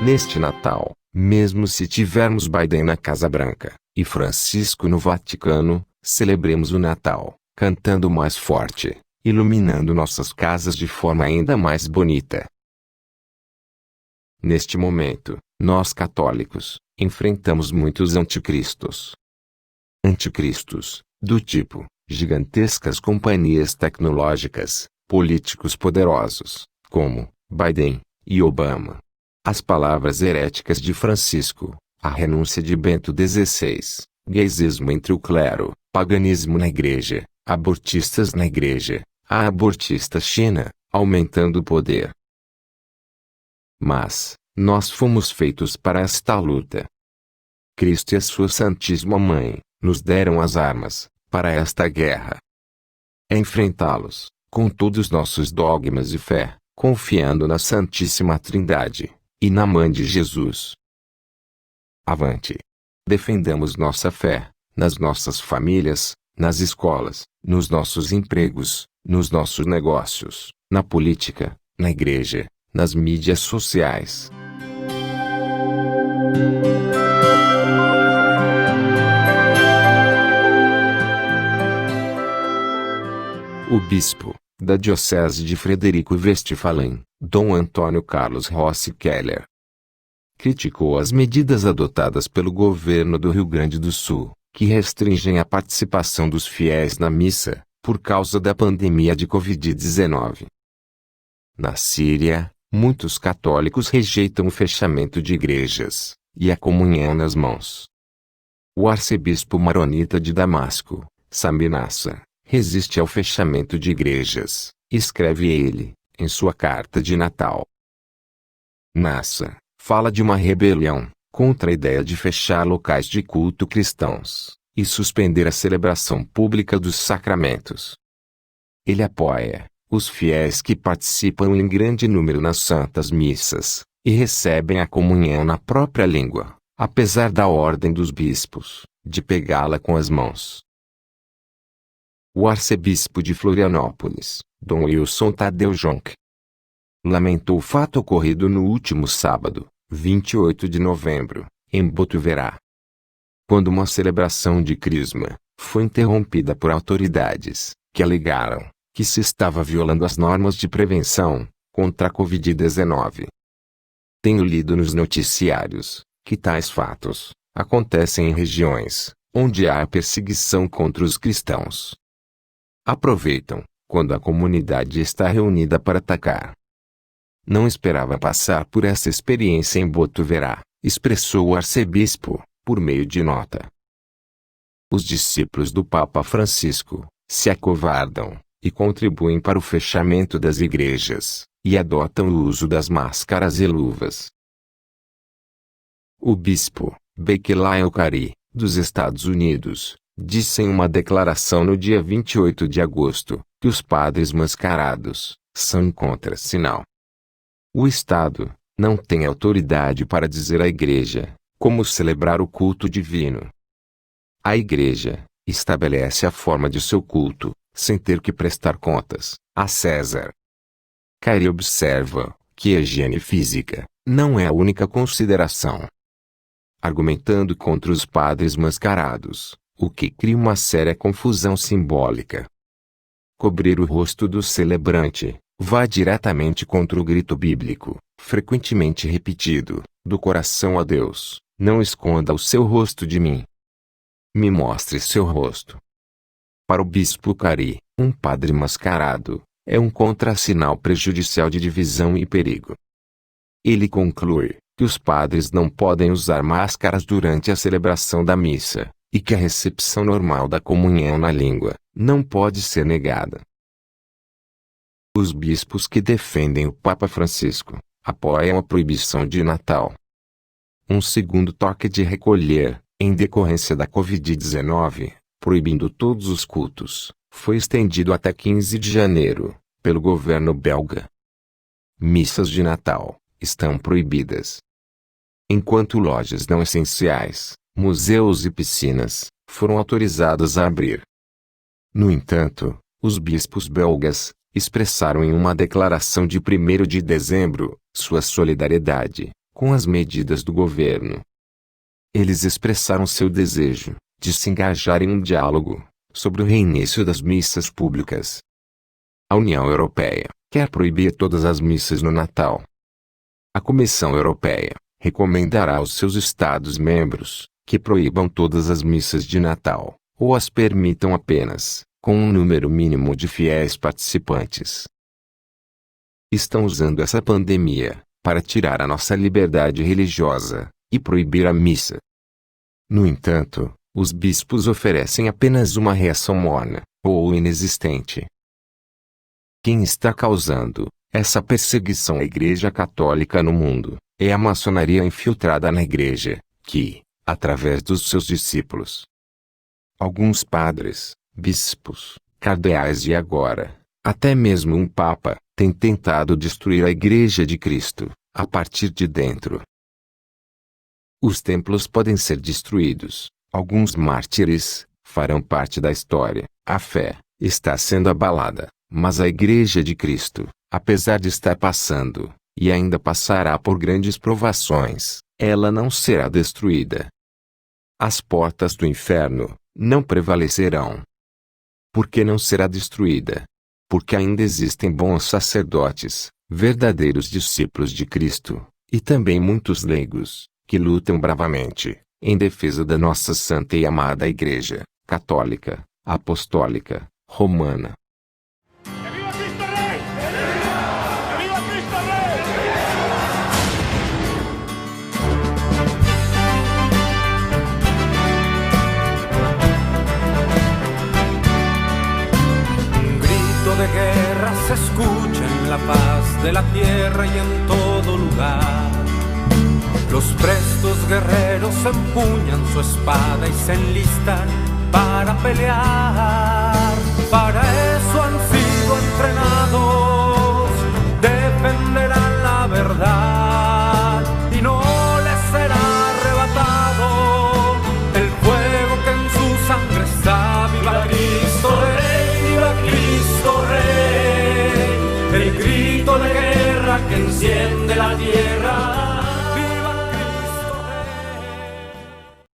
Neste Natal, mesmo se tivermos Biden na Casa Branca e Francisco no Vaticano, celebremos o Natal, cantando mais forte, iluminando nossas casas de forma ainda mais bonita. Neste momento, nós católicos, enfrentamos muitos anticristos. Anticristos, do tipo, gigantescas companhias tecnológicas, políticos poderosos, como Biden e Obama. As palavras heréticas de Francisco, a renúncia de Bento XVI, gaysismo entre o clero, paganismo na igreja, abortistas na igreja, a abortista China, aumentando o poder. Mas, nós fomos feitos para esta luta. Cristo e a sua Santíssima Mãe, nos deram as armas, para esta guerra. É enfrentá-los, com todos os nossos dogmas de fé, confiando na Santíssima Trindade, e na Mãe de Jesus. Avante! Defendamos nossa fé, nas nossas famílias, nas escolas, nos nossos empregos, nos nossos negócios, na política, na igreja, nas mídias sociais. O bispo, da Diocese de Frederico Westphalen, Dom Antônio Carlos Rossi Keller, criticou as medidas adotadas pelo governo do Rio Grande do Sul, que restringem a participação dos fiéis na missa, por causa da pandemia de Covid-19. Na Síria, muitos católicos rejeitam o fechamento de igrejas e a comunhão nas mãos. O arcebispo maronita de Damasco, Sami Nassar, resiste ao fechamento de igrejas, escreve ele, em sua carta de Natal. Nassar fala de uma rebelião contra a ideia de fechar locais de culto cristãos e suspender a celebração pública dos sacramentos. Ele apoia os fiéis que participam em grande número nas santas missas e recebem a comunhão na própria língua, apesar da ordem dos bispos de pegá-la com as mãos. O arcebispo de Florianópolis, Dom Wilson Tadeu Jonck, lamentou o fato ocorrido no último sábado, 28 de novembro, em Botuverá, quando uma celebração de crisma foi interrompida por autoridades que alegaram que se estava violando as normas de prevenção contra a Covid-19. Tenho lido nos noticiários que tais fatos acontecem em regiões onde há perseguição contra os cristãos. Aproveitam quando a comunidade está reunida para atacar. Não esperava passar por essa experiência em Botuverá, expressou o arcebispo, por meio de nota. Os discípulos do Papa Francisco se acovardam e contribuem para o fechamento das igrejas, e adotam o uso das máscaras e luvas. O bispo Bequela Elcari, dos Estados Unidos, disse em uma declaração no dia 28 de agosto, que os padres mascarados são contrassinal. O Estado não tem autoridade para dizer à Igreja como celebrar o culto divino. A Igreja estabelece a forma de seu culto, sem ter que prestar contas a César. Cari observa que a higiene física não é a única consideração. Argumentando contra os padres mascarados, o que cria uma séria confusão simbólica. Cobrir o rosto do celebrante vai diretamente contra o grito bíblico, frequentemente repetido, do coração a Deus: não esconda o seu rosto de mim. Me mostre seu rosto. Para o bispo Cari, um padre mascarado é um contrassinal prejudicial de divisão e perigo. Ele conclui que os padres não podem usar máscaras durante a celebração da missa, e que a recepção normal da comunhão na língua não pode ser negada. Os bispos que defendem o Papa Francisco apoiam a proibição de Natal. Um segundo toque de recolher, em decorrência da Covid-19, proibindo todos os cultos, foi estendido até 15 de janeiro, pelo governo belga. Missas de Natal estão proibidas. Enquanto lojas não essenciais, museus e piscinas foram autorizadas a abrir. No entanto, os bispos belgas expressaram em uma declaração de 1º de dezembro sua solidariedade com as medidas do governo. Eles expressaram seu desejo de se engajar em um diálogo sobre o reinício das missas públicas. A União Europeia quer proibir todas as missas no Natal. A Comissão Europeia recomendará aos seus Estados-membros que proíbam todas as missas de Natal, ou as permitam apenas com um número mínimo de fiéis participantes. Estão usando essa pandemia para tirar a nossa liberdade religiosa e proibir a missa. No entanto, os bispos oferecem apenas uma reação morna ou inexistente. Quem está causando essa perseguição à Igreja Católica no mundo é a maçonaria infiltrada na Igreja, que, através dos seus discípulos, alguns padres, bispos, cardeais e agora, até mesmo um papa, tem tentado destruir a Igreja de Cristo, a partir de dentro. Os templos podem ser destruídos, alguns mártires farão parte da história, a fé está sendo abalada, mas a Igreja de Cristo, apesar de estar passando, e ainda passará por grandes provações, ela não será destruída. As portas do inferno não prevalecerão. Por que não será destruída? Porque ainda existem bons sacerdotes, verdadeiros discípulos de Cristo, e também muitos leigos, que lutam bravamente, em defesa da nossa santa e amada Igreja, católica, apostólica, romana. De guerra se escucha en la faz de la tierra y en todo lugar. Los prestos guerreros empuñan su espada y se enlistan para pelear. Para eso han sido entrenados, defenderán la verdad y no les será arrebatado el fuego que en su sangre está. ¡Viva Cristo Rey! ¡Viva Cristo Rey! El grito de guerra que enciende la tierra.